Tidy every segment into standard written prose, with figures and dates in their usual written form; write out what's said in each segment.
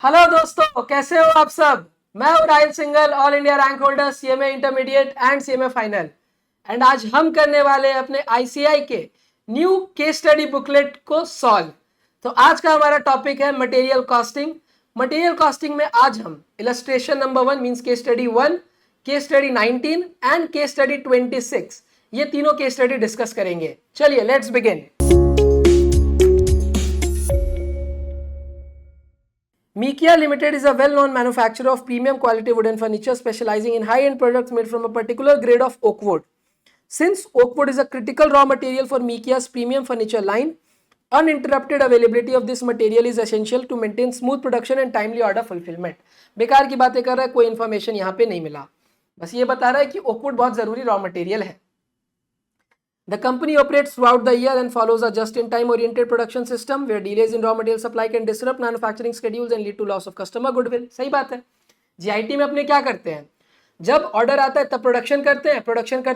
Hello दोस्तों, कैसे हो आप सब। मैं हूं Rahil single, all India rank holder, CMA intermediate and CMA final. And आज हम करने वाले हैं अपने आईसीआई के न्यू केस स्टडी बुकलेट को सॉल्व। तो आज का हमारा टॉपिक है मटेरियल कॉस्टिंग। मटेरियल कॉस्टिंग में आज हम illustration number 1 means case study 1, case study 19 and case study 26, ये तीनों केस स्टडी डिस्कस करेंगे। चलिए let's begin. Mikia Limited is a well-known manufacturer of premium quality wooden furniture specializing in high-end products made from a particular grade of oak wood. Since oak wood is a critical raw material for Mikia's premium furniture line, uninterrupted availability of this material is essential to maintain smooth production and timely order fulfillment. बेकार की बातें कर रहा है, कोई information यहाँ पे नहीं मिला, बस ये बता रहा है कि ओक वुड बहुत जरूरी रॉ मटेरियल है। The company operates throughout the year and follows a just-in-time oriented production system where delays in raw material supply can disrupt manufacturing schedules and lead to loss of customer goodwill. सही बात है। GIT में अपने क्या करते हैं, जब order आता है तब प्रोडक्शन करते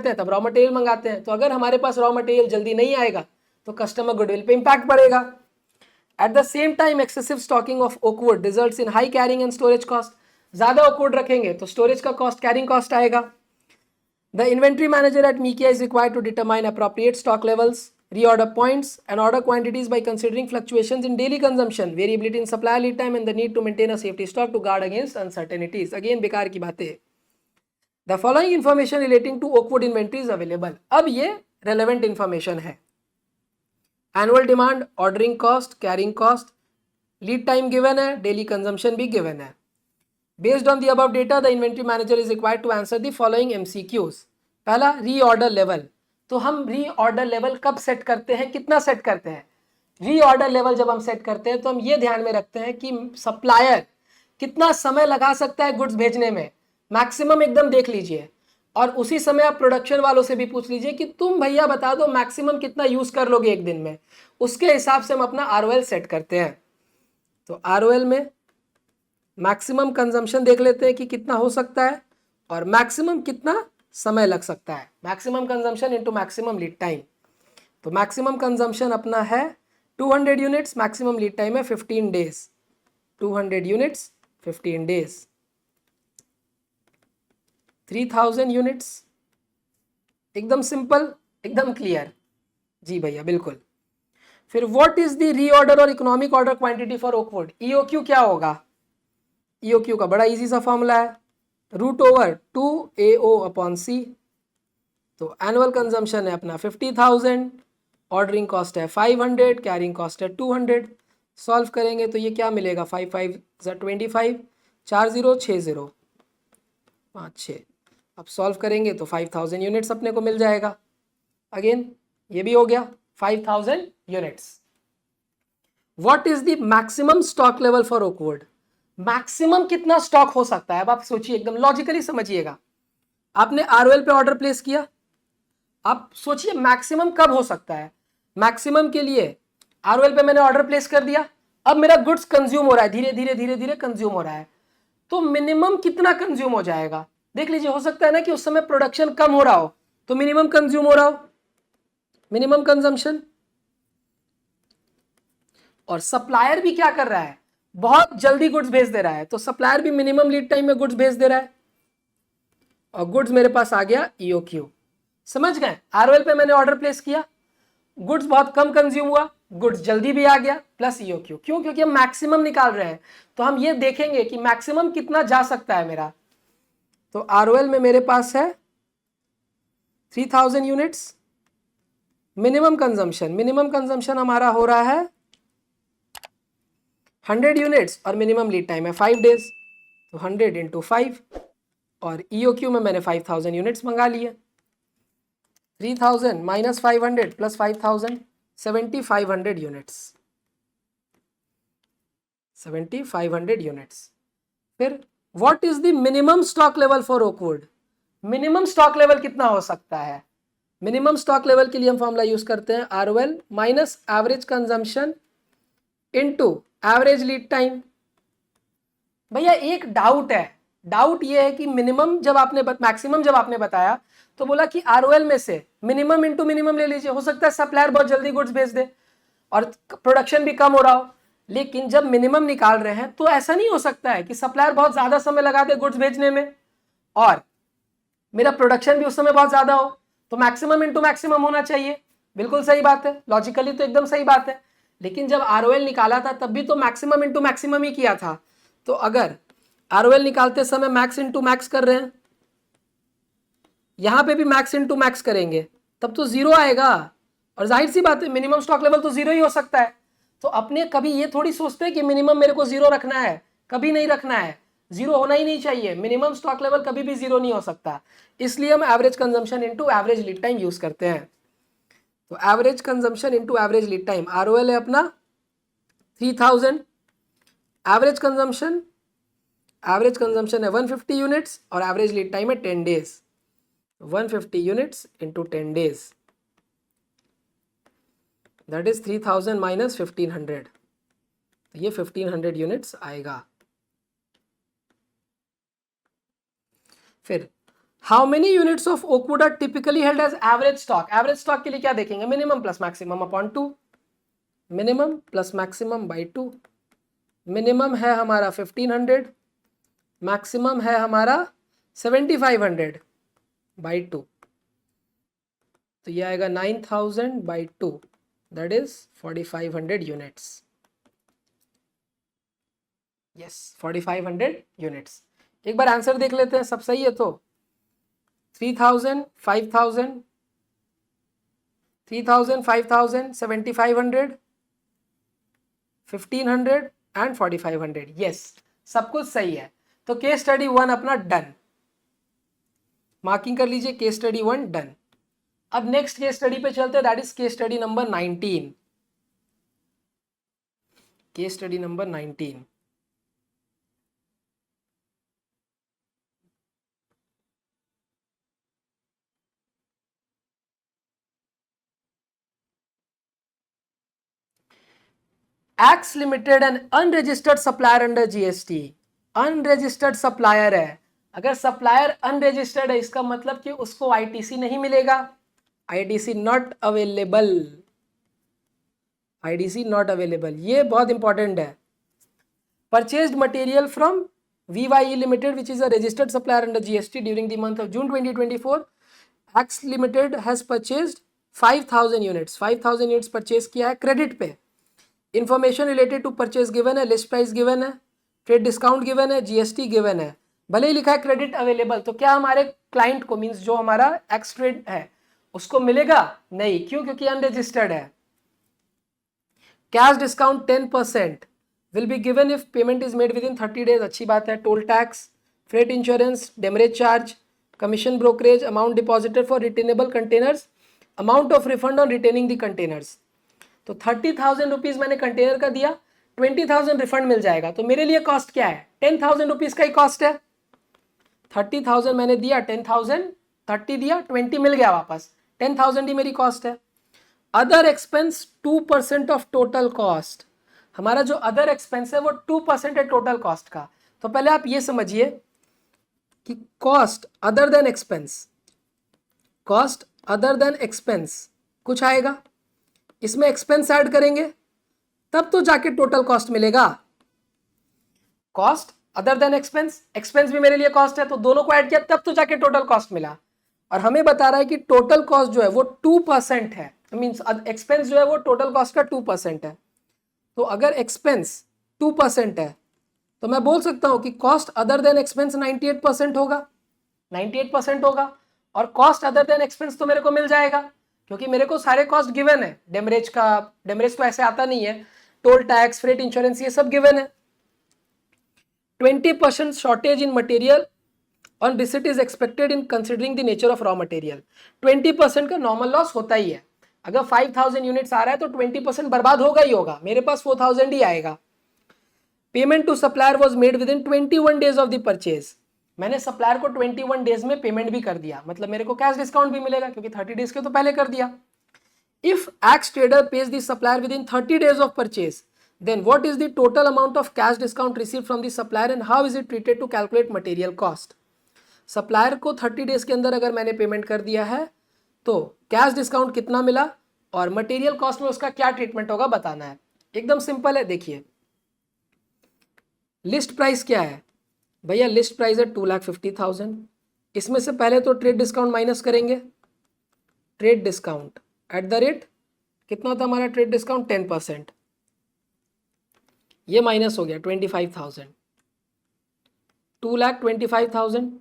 हैं तब रॉ मटेरियल मंगाते हैं। तो अगर हमारे पास रॉ मटेरियल जल्दी नहीं आएगा तो कस्टमर गुडविल पे इंपैक्ट पड़ेगा। At the same time excessive stocking of oakwood results in high carrying and storage cost. ज्यादा ओकवुड रखेंगे तो स्टोरेज का कॉस्ट, कैरिंग कॉस्ट आएगा। The inventory manager at Mikia is required to determine appropriate stock levels, reorder points, and order quantities by considering fluctuations in daily consumption, variability in supply lead time, and the need to maintain a safety stock to guard against uncertainties. Again, बेकार की बातें। The following information relating to oakwood inventory is available. अब ये relevant information है। Annual demand, ordering cost, carrying cost, lead time given है, daily consumption भी given है। Based on the above data, the inventory manager is required to answer the following MCQs. पहला, reorder level. तो हम reorder level कब set करते हैं, कितना सेट करते हैं। रीऑर्डर लेवल जब हम सेट करते हैं तो हम ये ध्यान में रखते हैं कि सप्लायर कितना समय लगा सकता है गुड्स भेजने में, मैक्सिमम एकदम देख लीजिए। और उसी समय आप प्रोडक्शन वालों से भी पूछ लीजिए कि तुम भैया बता दो मैक्सिमम कितना यूज कर लोगे एक दिन में। उसके हिसाब से हम अपना आरओएल सेट करते हैं। तो आरओएल में मैक्सिमम कंजम्पशन देख लेते हैं कि कितना हो सकता है और मैक्सिमम कितना समय लग सकता है। Maximum consumption into maximum lead time. तो मैक्सिमम कंजम्पशन अपना है 200 यूनिट्स, मैक्सिमम लीड टाइम है 15 डेज। 200 units 15 days. 3000 यूनिट्स। एकदम सिंपल, एकदम क्लियर। जी भैया बिल्कुल। फिर व्हाट इज द रीऑर्डर और economic order quantity for oakwood. EOQ क्या होगा। ईओक्यू का बड़ा इजी सा फॉर्मूला है, √2AO/C। तो एनुअल कंजम्पशन है अपना 50,000, ऑर्डरिंग कॉस्ट है 500, कैरिंग कॉस्ट है 200। सॉल्व करेंगे तो ये क्या मिलेगा, 5 5 25, 4 0 6 0 5 6। अब सॉल्व करेंगे तो 5000 यूनिट्स अपने को मिल जाएगा। अगेन ये भी हो गया 5000 units. What is the maximum stock level for oakwood. Maximum कितना स्टॉक हो सकता है। अब आप सोचिए, एकदम लॉजिकली समझिएगा। आपने आरओएल पे ऑर्डर प्लेस किया, आप सोचिए मैक्सिमम कब हो सकता है। मैक्सिमम के लिए आरओएल पे मैंने ऑर्डर प्लेस कर दिया, अब मेरा गुड्स कंज्यूम हो रहा है, धीरे धीरे धीरे धीरे कंज्यूम हो रहा है। तो मिनिमम कितना कंज्यूम हो जाएगा देख लीजिए। हो सकता है ना कि उस समय प्रोडक्शन कम हो रहा हो तो मिनिमम कंज्यूम हो रहा हो, मिनिमम कंजम्पशन। और सप्लायर भी क्या कर रहा है, बहुत जल्दी गुड्स भेज दे रहा है, तो सप्लायर भी मिनिमम लीड टाइम में गुड्स भेज दे रहा है। और गुड्स मेरे पास आ गया ईओक्यू। समझ गए। आरओएल पे मैंने ऑर्डर प्लेस किया, गुड्स बहुत कम कंज्यूम हुआ, गुड्स जल्दी भी आ गया, प्लस ईओक्यू। क्यों, क्योंकि हम मैक्सिमम निकाल रहे हैं। तो हम ये देखेंगे कि मैक्सिमम कितना जा सकता है मेरा। तो आरओएल में मेरे पास है 3000 यूनिट्स। मिनिमम कंजम्पशन हमारा हो रहा है 100 यूनिट्स और मिनिमम लीड टाइम है 5 डेज। तो 100 इंटू 5 और ईओक्यू में मैंने 5000 यूनिट्स मंगा लिए। 3000 माइनस 500 प्लस 5000, 7500 यूनिट्स। 7500 यूनिट्स। फिर what is the minimum stock level for oakwood. Minimum stock level कितना हो सकता है। मिनिमम स्टॉक लेवल के लिए हम फॉर्मूला यूज करते हैं ROL minus average consumption into average lead time. भैया एक डाउट है, डाउट ये है कि मिनिमम जब आपने मैक्सिमम जब आपने बताया तो बोला कि आरओएल में से मिनिमम इंटू मिनिमम ले लीजिए। हो सकता है सप्लायर बहुत जल्दी गुड्स भेज दे और प्रोडक्शन भी कम हो रहा हो, लेकिन जब मिनिमम निकाल रहे हैं तो ऐसा नहीं हो सकता है कि सप्लायर बहुत ज्यादा समय लगा दे गुड्स भेजने में और मेरा प्रोडक्शन भी उस समय बहुत ज्यादा हो, तो मैक्सिमम इंटू मैक्सिमम होना चाहिए। बिल्कुल सही बात है, लॉजिकली तो एकदम सही बात है। लेकिन जब आरओएल निकाला था तब भी तो मैक्सिमम इंटू मैक्सिमम ही किया था। तो अगर आरओएल निकालते समय मैक्स इंटू मैक्स कर रहे हैं, यहां पे भी मैक्स इंटू मैक्स करेंगे, तब तो जीरो आएगा। और जाहिर सी बात है मिनिमम स्टॉक लेवल तो जीरो ही हो सकता है। तो अपने कभी ये थोड़ी सोचते कि मिनिमम मेरे को जीरो रखना है, कभी नहीं रखना है, जीरो होना ही नहीं चाहिए। मिनिमम स्टॉक लेवल कभी भी जीरो नहीं हो सकता। इसलिए हम average consumption into average lead time use करते हैं। तो average consumption into average lead time, ROL है अपना 3000, एवरेज कंजम्पशन है 150 यूनिट्स और एवरेज लीड टाइम है 10 days. 150 units into 10 days, that is 3000 minus 1500, ये 1500 यूनिट्स आएगा। फिर how many units of oakwood are typically held as average stock. Average stock के लिए क्या देखेंगे, minimum plus maximum upon 2, minimum plus maximum by 2। Minimum है हमारा 1500, मैक्सिमम है हमारा 7500 बाई 2, तो ये आएगा 9000 by 2, that is 4500 units. Yes 4500 units. एक बार आंसर देख लेते हैं, सब सही है तो 3000, 5000, 3000, 5000, 7500, 1500 एंड 4500। यस सब कुछ सही है। तो केस स्टडी 1 अपना डन, मार्किंग कर लीजिए, केस स्टडी 1 डन। अब नेक्स्ट केस स्टडी पे चलते हैं, that is case study number 19। Case study number 19, x limited and unregistered supplier under GST. Unregistered supplier है, अगर सप्लायर अनरजिस्टर्ड है इसका मतलब कि उसको आईटीसी नहीं मिलेगा, ITC not available, ITC not available, ये बहुत इंपॉर्टेंट है। Purchased material from VYE Limited which is a registered supplier under GST during the month of June 2024, X Limited has purchased 5000 units, 5000 units purchase किया है credit पे। Information related to purchase given है, list price given है, trade discount given है, GST given है, भले ही लिखा है क्रेडिट अवेलेबल, तो क्या हमारे क्लाइंट को मींस जो हमारा एक्स ट्रेड है उसको मिलेगा? नहीं, क्यों? क्योंकि अनरजिस्टर्ड है। Cash discount 10% will be given if payment is made with in 30 days, अच्छी बात है। Toll tax, freight insurance, demurrage charge, commission brokerage, amount deposited for retainable containers, amount of refund on retaining the containers. तो 30,000 rupees मैंने container का दिया, 20,000 refund मिल जाएगा, तो मेरे लिए कॉस्ट क्या है? 10,000 रुपीज का ही कॉस्ट है। 30,000 मैंने दिया, 10,000, 30 दिया, 20 मिल गया वापस, 10,000 ही मेरी कॉस्ट है। Other expense 2% of total cost, हमारा जो अदर एक्सपेंस है वो 2% है टोटल कॉस्ट का। तो पहले आप ये समझिए कि cost other than expense, cost other than expense कुछ आएगा, इसमें एक्सपेंस ऐड करेंगे तब तो जाके टोटल कॉस्ट मिलेगा। Cost other than expense, expense भी मेरे लिए कॉस्ट है, तो दोनों को ऐड किया तब तो जाके टोटल कॉस्ट मिला। और हमें बता रहा है कि टोटल कॉस्ट जो है वो 2% है, मींस एक्सपेंस जो है वो टोटल कॉस्ट का 2% है। तो अगर एक्सपेंस 2% है तो मैं बोल सकता हूं कि कॉस्ट अदर देन एक्सपेंस 98% होगा, 98% होगा। और कॉस्ट अदर देन एक्सपेंस तो मेरे को मिल जाएगा क्योंकि मेरे को सारे कॉस्ट गिवन है। डेमरेज का, डेमरेज तो ऐसे आता नहीं है, टोल टैक्स, फ्रेट इंश्योरेंस, ये सब गिवन है। 20% shortage in material on receipt is expected in considering the nature of raw material. 20% का नॉर्मल लॉस होता ही है। अगर 5000 यूनिट्स आ रहा है तो 20% बर्बाद होगा ही होगा, मेरे पास 4000 ही आएगा। Payment to supplier was made within 21 days of the purchase, मैंने सप्लायर को 21 डेज में पेमेंट भी कर दिया, मतलब मेरे को कैश डिस्काउंट भी मिलेगा क्योंकि 30 डेज के तो पहले कर दिया। If x trader page the supplier with in 30 days of purchase, then what is the total amount of cash discount received from the supplier and how is it treated to calculate material cost? Supplier को 30 days के अंदर अगर मैंने payment कर दिया है तो cash discount कितना मिला और मटेरियल कॉस्ट में उसका क्या ट्रीटमेंट होगा बताना है। एकदम सिंपल है, देखिए लिस्ट प्राइस क्या है भैया? लिस्ट प्राइस है 2,50,000। इसमें से पहले तो ट्रेड डिस्काउंट माइनस करेंगे। Trade discount at the rate कितना होता है हमारा ट्रेड डिस्काउंट? 10%। ये माइनस हो गया 25,000, 2,25,000।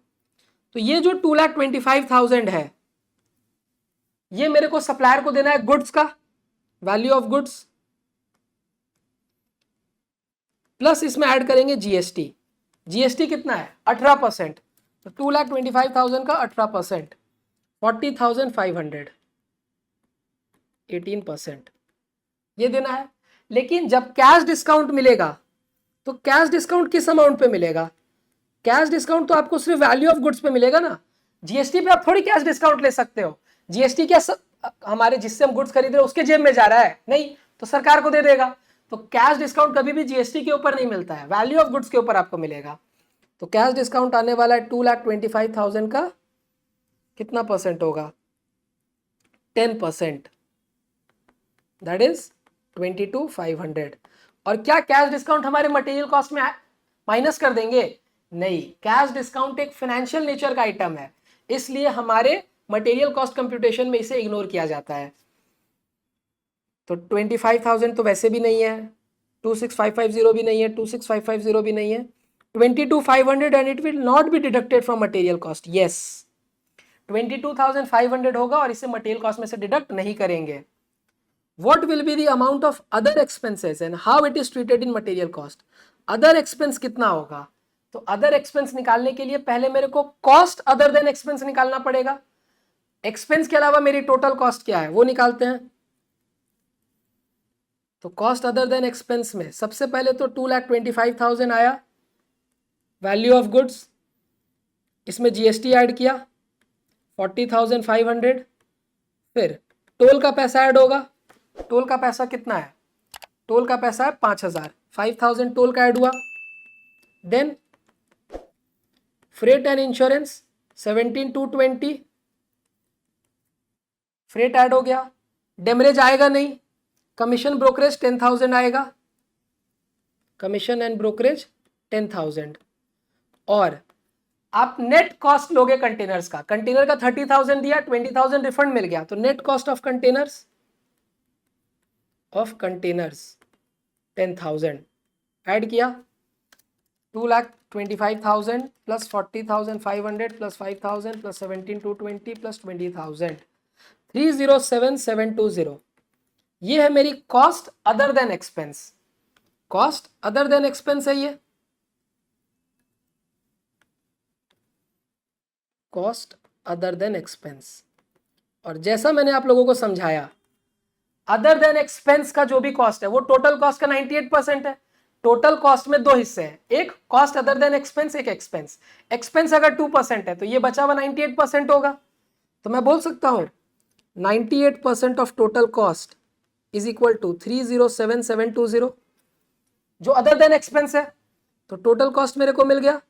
तो ये जो 2,25,000 है ये मेरे को सप्लायर को देना है गुड्स का, वैल्यू ऑफ गुड्स, प्लस इसमें ऐड करेंगे जीएसटी। जीएसटी कितना है? 18%। तो 2,25,000 का 18%, 40,500, 18% ये देना है। लेकिन जब कैश डिस्काउंट मिलेगा तो कैश डिस्काउंट किस अमाउंट पे मिलेगा? कैश डिस्काउंट तो आपको सिर्फ वैल्यू ऑफ गुड्स पे मिलेगा ना। जीएसटी पे आप थोड़ी कैश डिस्काउंट ले सकते हो। जीएसटी क्या हमारे जिससे हम गुड्स खरीद रहे हैं उसके जेब में जा रहा है? नहीं, तो सरकार को दे देगा। तो कैश डिस्काउंट कभी भी जीएसटी के ऊपर नहीं मिलता है, वैल्यू ऑफ गुड्स के ऊपर आपको मिलेगा। तो कैश डिस्काउंट आने वाला है 2,25,000 का कितना परसेंट होगा? 10%, दैट इज 22,500। और क्या कैश डिस्काउंट हमारे मटेरियल कॉस्ट में माइनस कर देंगे? नहीं, कैश डिस्काउंट एक फाइनेंशियल नेचर का आइटम है, इसलिए हमारे मटेरियल कॉस्ट कंप्यूटेशन में इसे इग्नोर किया जाता है। तो 25,000 तो वैसे भी नहीं है, 26,550 भी नहीं है, 26,550 भी नहीं है, 22,500 and it will not be deducted from material cost. Yes, 22,500 होगा और इसे मटेरियल कॉस्ट में से डिडक्ट नहीं करेंगे। What will be the amount of other expenses and how it is treated in material cost? Other expense कितना होगा? तो अदर एक्सपेंस निकालने के लिए पहले मेरे को कॉस्ट अदर देन एक्सपेंस निकालना पड़ेगा। एक्सपेंस के अलावा मेरी टोटल कॉस्ट क्या है वो निकालते हैं। तो कॉस्ट अदर देन एक्सपेंस में सबसे पहले तो 2,25,000 आया वैल्यू ऑफ गुड्स, इसमें जीएसटी ऐड किया 40,500, फिर टोल का पैसा ऐड होगा। टोल का पैसा कितना है? टोल का पैसा है 5,000, 5,000 टोल का ऐड हुआ। Then freight and insurance 17,220, freight add हो गया। डेमरेज आएगा नहीं। कमीशन ब्रोकरेज 10,000 आएगा, कमीशन एंड ब्रोकरेज 10,000। और आप नेट कॉस्ट लोगे कंटेनर्स का। कंटेनर का 30,000 दिया, 20,000 रिफंड मिल गया, तो net cost of containers 10,000 add किया। 2,25,000 प्लस 40,500 प्लस 5,000 प्लस 17,220 प्लस 20,000, 307,720। ये है मेरी cost other than expense. Cost other than expense है ये, कॉस्ट अदर देन एक्सपेंस। और जैसा मैंने आप लोगों को समझाया, अदर देन एक्सपेंस का जो भी कॉस्ट है वो टोटल कॉस्ट का 98% है। टोटल कॉस्ट में दो हिस्से हैं, एक कॉस्ट अदर देन एक्सपेंस, एक एक्सपेंस। एक्सपेंस अगर 2% है तो ये बचा हुआ 98% होगा। तो मैं बोल सकता हूं 98% of total cost is equal to 307,720, जो अदर देन एक्सपेंस है। तो टोटल कॉस्ट मेरे को मिल गया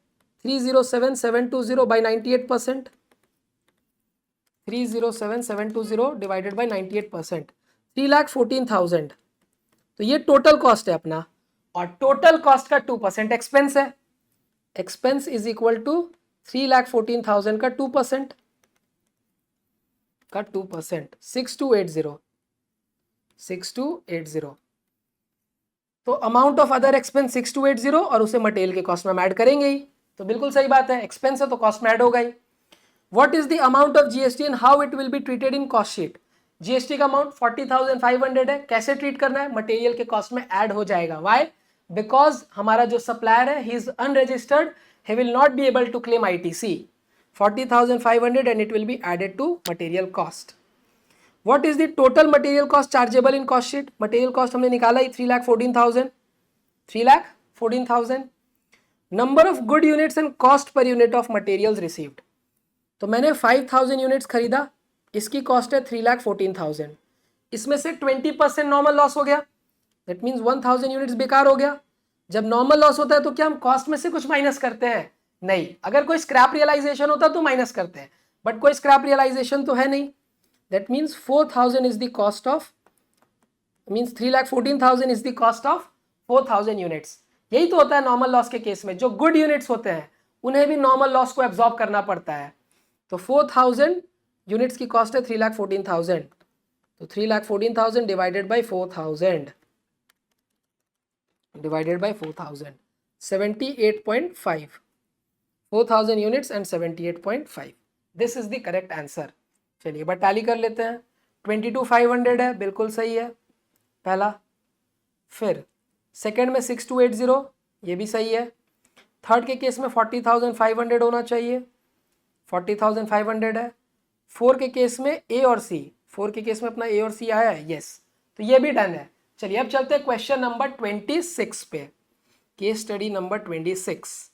307,720 बाई 98%, 307,720 डिवाइडेड बाई 98%, 3,14,000। तो ये टोटल कॉस्ट है अपना, और टोटल कॉस्ट का 2% एक्सपेंस है। एक्सपेंस इज इक्वल टू 3,14,000 का 2%, 6280, 6280। तो अमाउंट ऑफ अदर एक्सपेंस 6280 और उसे मटेरियल के कॉस्ट में ऐड करेंगे ही। तो बिल्कुल सही बात है, एक्सपेंस है तो कॉस्ट में ऐड होगा ही। What is the amount of GST and how it will be treated in cost sheet? GST का अमाउंट 40,500 है। कैसे ट्रीट करना है? मटेरियल के कॉस्ट में ऐड हो जाएगा। व्हाई? बिकॉज हमारा जो सप्लायर है he is unregistered, he will not be able to claim ITC. 40,500 and it will be added to material cost. What is the total material cost chargeable in cost sheet? Material cost हमने निकाला ही 3,14,000, 3,14,000। Number of good units and cost per unit of materials received. तो मैंने 5,000 units खरीदा, इसकी cost है 3,14,000। इसमें से 20% normal loss हो गया, दैट मीन्स 1,000 यूनिट्स बेकार हो गया। जब नॉर्मल लॉस होता है तो क्या हम कॉस्ट में से कुछ माइनस करते हैं? नहीं। अगर कोई स्क्रैप रियलाइजेशन होता तो माइनस करते हैं, बट कोई स्क्रैप रियलाइजेशन तो है नहीं। That means 4,000 is the cost of, means 3,14,000 is the cost of 4,000 units. यही तो होता है नॉर्मल लॉस के केस में, जो गुड यूनिट्स होते हैं उन्हें भी नॉर्मल लॉस को एब्जॉर्ब करना पड़ता है। तो 4000 यूनिट्स की कॉस्ट है 3,14,000, तो 3,14,000 divided by 4,000 divided by 4,000, 78.5, 4,000 units and 78.5, this is the correct answer. चलिए एक बार टैली कर लेते हैं। 22,500 है, बिल्कुल सही है पहला। फिर सेकंड में 6280, ये भी सही है। थर्ड के केस में 40,500 होना चाहिए, 40,500 है। फोर के केस में ए और सी, फोर के केस में अपना ए और सी आया है, यस, तो ये भी डन है। चलिए अब चलते हैं क्वेश्चन नंबर 26 पे, केस स्टडी नंबर 26।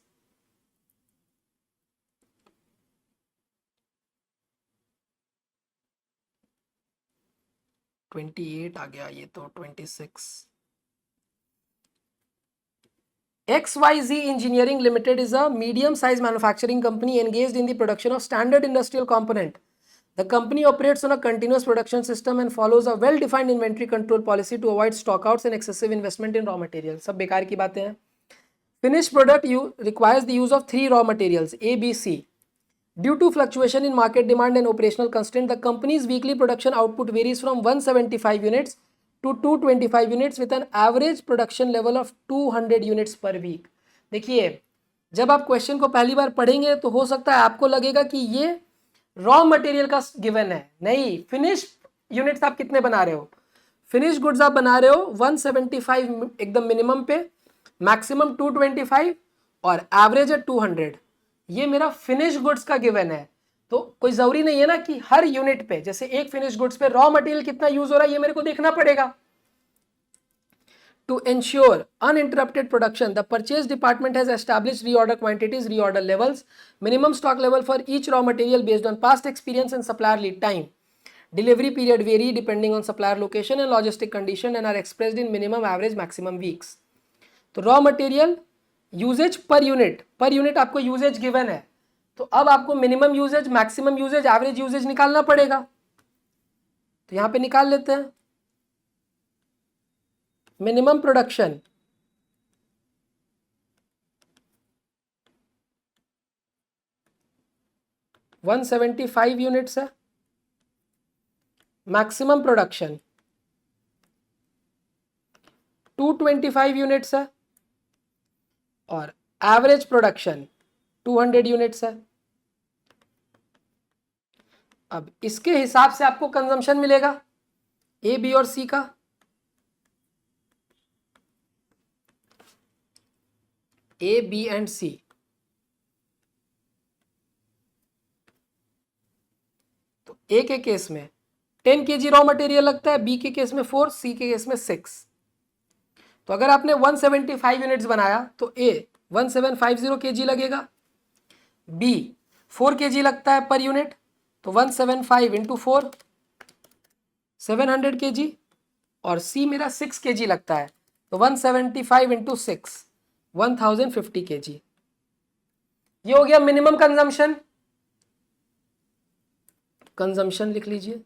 आ गया, ये तो 26। XYZ Engineering Limited is a medium-sized manufacturing company engaged in the production of standard industrial component. The company operates on a continuous production system and follows a well-defined inventory control policy to avoid stockouts and excessive investment in raw materials. सब बेकार की बातें हैं। Finished product requires the use of 3 raw materials A, B, C. Due to fluctuation in market demand and operational constraint, the company's weekly production output varies from 175 units to 225 units with an average production level of 200 units per week. देखिए जब आप question को पहली बार पढ़ेंगे तो हो सकता है आपको लगेगा कि ये रॉ मटेरियल का गिवन है, नहीं, फिनिश यूनिट्स आप कितने बना रहे हो, फिनिश गुड्स आप बना रहे हो 175 एकदम मिनिमम पे, मैक्सिमम 225 और एवरेज है 200, ये मेरा फिनिश गुड्स का गिवन है। तो कोई जरूरी नहीं है ना कि हर यूनिट पे, जैसे एक फिनिश गुड्स पे रॉ मटेरियल कितना यूज हो रहा है ये मेरे को देखना पड़ेगा। To ensure uninterrupted production, the purchase department has established reorder quantities, reorder levels, minimum stock level for each raw material based on past experience and supplier lead time. Delivery period vary depending on supplier location and logistic condition and are expressed in minimum, average, maximum weeks. तो raw material usage per unit आपको usage given है, तो अब आपको minimum usage, maximum usage, average usage निकालना पड़ेगा। तो यहां पे निकाल लेते हैं। मिनिमम प्रोडक्शन 175 यूनिट्स है, मैक्सिमम प्रोडक्शन 225 यूनिट्स है और एवरेज प्रोडक्शन 200 यूनिट्स है। अब इसके हिसाब से आपको कंजम्पशन मिलेगा ए, बी और सी का। ए, बी एंड सी, तो ए के केस में 10 kg रॉ मटेरियल लगता है, बी के केस में 4, सी के केस में 6। तो अगर आपने 175 यूनिट्स बनाया तो ए 1750 kg लगेगा, बी 4 kg लगता है पर यूनिट, तो 175 इंटू 4 700 kg, और सी मेरा 6 kg लगता है, तो 175 इंटू 6 1050 kg। ये हो गया मिनिमम कंजम्पशन लिख लीजिए।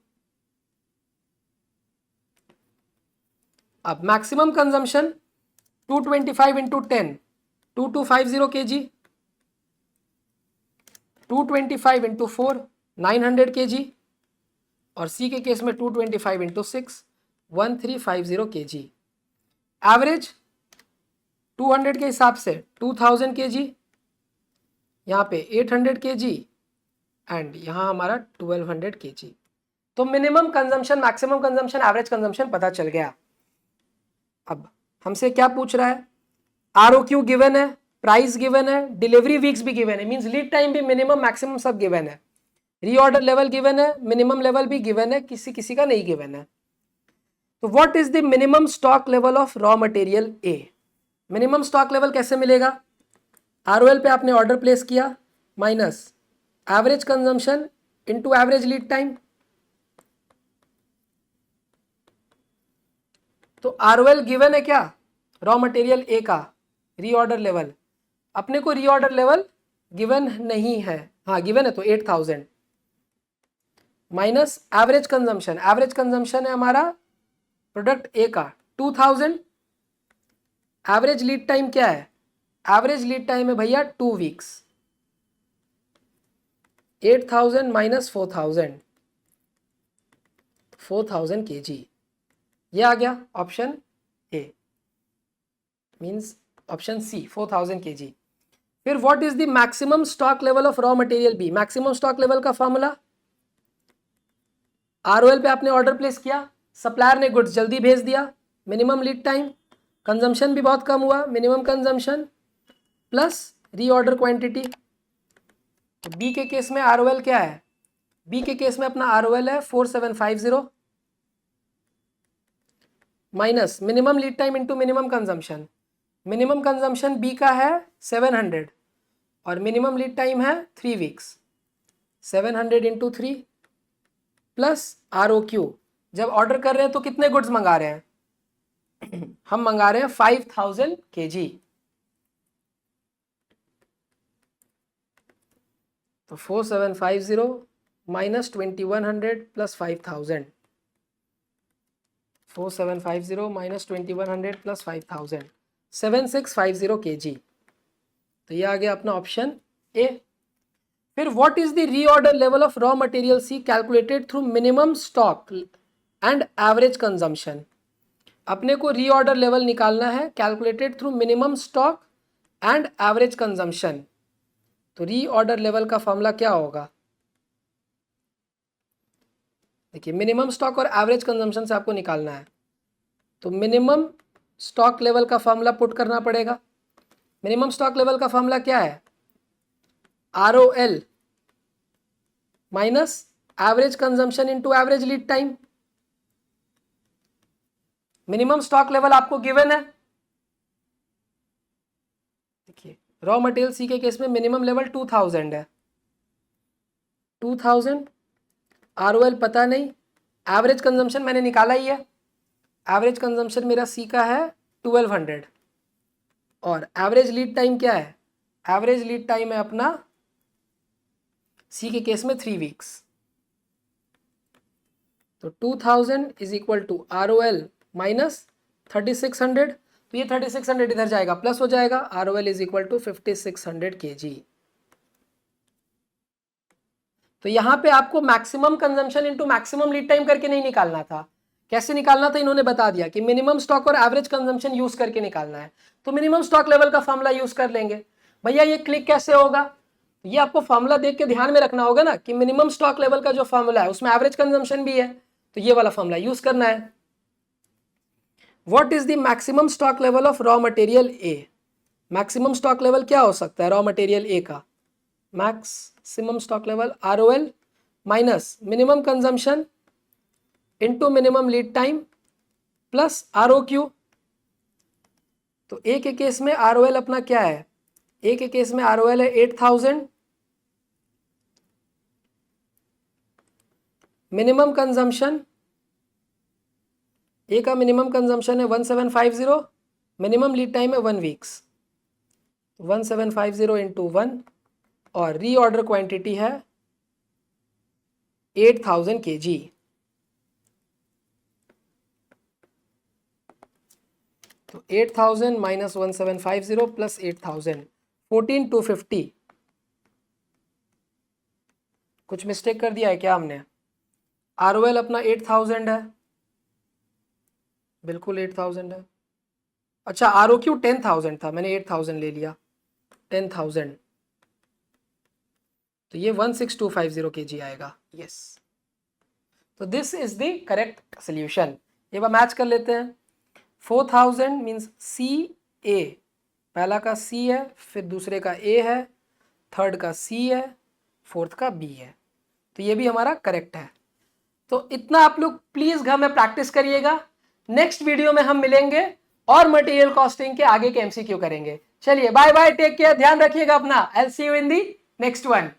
अब maximum consumption 225 into 10 2250 kg, 225 into 4 900 kg, और सी के केस में 225 इंटू 6 1350 kg। एवरेज 200 के हिसाब से 2000 kg, यहाँ पे 800 kg एंड यहाँ हमारा 1200 kg। तो minimum consumption, maximum consumption, average consumption पता चल गया। अब हमसे क्या पूछ रहा है, ROQ गिवन है, प्राइस गिवन है, डिलीवरी वीक्स भी गिवन है, मींस लीड टाइम भी मिनिमम मैक्सिमम सब गिवन है, रीऑर्डर लेवल गिवन है, मिनिमम लेवल भी गिवन है, किसी किसी का नहीं गिवन है। तो what is the minimum stock level of raw material A. Minimum stock level कैसे मिलेगा, ROL पे आपने ऑर्डर प्लेस किया minus average consumption into average lead time. तो ROL गिवन है क्या, रॉ मटेरियल ए का रीऑर्डर लेवल, अपने को रीऑर्डर लेवल गिवन नहीं है, हाँ गिवन है तो 8000 माइनस एवरेज कंजम्पशन है हमारा प्रोडक्ट ए का 2000 एवरेज लीड टाइम क्या है? एवरेज लीड टाइम है भैया 2 वीक्स। 8000 माइनस 4000, 4000 kg, ये आ गया option A, means option C 4000 kg। फिर what is the maximum stock level of raw material B? Maximum stock level का फॉर्मूला, आरओएल पे आपने ऑर्डर प्लेस किया, सप्लायर ने गुड्स जल्दी भेज दिया, मिनिमम लीड टाइम, कंजम्पशन भी बहुत कम हुआ, minimum consumption plus reorder quantity. तो बी के केस में आरओएल क्या है? बी के केस में अपना आरओएल है 4750 minus minimum lead time into minimum consumption. Minimum consumption B का है 700 और मिनिमम लीड टाइम है 3 वीक्स। 700 into 3 plus ROQ। जब ऑर्डर कर रहे हैं तो कितने गुड्स मंगा रहे हैं? हम मंगा रहे हैं 5000 kg। तो 4750 minus 2100 plus 5000, 4750 minus 2100 plus 5000, 7650 kg। तो ये आ गया अपना ऑप्शन ए। फिर what is the reorder level of raw material C calculated through minimum stock and average consumption? अपने को रीऑर्डर लेवल निकालना है calculated through minimum stock and average consumption. तो रीऑर्डर लेवल का फॉर्मूला क्या होगा? देखिए मिनिमम स्टॉक और एवरेज कंजम्पशन से आपको निकालना है, तो मिनिमम स्टॉक लेवल का फॉर्मूला पुट करना पड़ेगा। मिनिमम स्टॉक लेवल का फॉर्मूला क्या है? ROL minus average consumption into average lead time. Minimum stock level आपको गिवन है, देखिए रॉ मटेरियल सी के केस में मिनिमम लेवल 2000 है, 2000। ROL पता नहीं, एवरेज कंजम्पशन मैंने निकाला ही है, एवरेज कंजम्पशन मेरा सी का है 1200 और एवरेज लीड टाइम क्या है? एवरेज लीड टाइम है अपना सी के केस में 3 वीक्स। तो 2000 is equal to ROL minus 3600, तो ये 3600 इधर जाएगा प्लस हो जाएगा, ROL is equal to 5600 kg। तो यहाँ पे आपको maximum consumption into maximum lead time करके नहीं निकालना था। कैसे निकालना था इन्होंने बता दिया कि मिनिमम स्टॉक और एवरेज कंजम्पशन यूज करके निकालना है। तो मिनिमम स्टॉक लेवल का फॉर्मूला यूज कर लेंगे। भैया ये क्लिक कैसे होगा? ये आपको फॉर्मूला देख के ध्यान में रखना होगा ना कि मिनिमम स्टॉक लेवल का जो फॉर्मूला है उसमें एवरेज कंजम्पशन भी है, तो ये वाला फॉर्मूला यूज करना है। What is the maximum stock level of raw material A? Maximum stock level क्या हो सकता है रॉ मटेरियल ए का? Maximum stock level ROL minus minimum consumption into minimum lead time plus ROQ। तो ए के case में ROL अपना क्या है? ए के केस में ROL है 8000, मिनिमम कंजम्पशन ए का मिनिमम कंजम्पशन है 1750, मिनिमम लीड टाइम है 1 वीक्स, 1750 इंटू 1 और रीऑर्डर क्वांटिटी है 8000 kg। तो 8000 माइनस 1750 प्लस 8000, 14250। कुछ मिस्टेक कर दिया है क्या हमने? ROL अपना 8000 है, बिल्कुल 8000 है। अच्छा ROQ 10000 था, मैंने 8000 ले लिया, 10000, तो ये 16250 kg आएगा। यस, तो this is the correct solution. ये बार मैच कर लेते हैं। 4000 मीन्स CA, पहला का C है, फिर दूसरे का A है, थर्ड का C है, फोर्थ का B है, तो ये भी हमारा करेक्ट है। तो इतना आप लोग प्लीज घर में प्रैक्टिस करिएगा। नेक्स्ट वीडियो में हम मिलेंगे और मटेरियल कॉस्टिंग के आगे के MCQ करेंगे। चलिए बाय बाय, टेक केयर, ध्यान रखिएगा अपना। I will see you in the next one.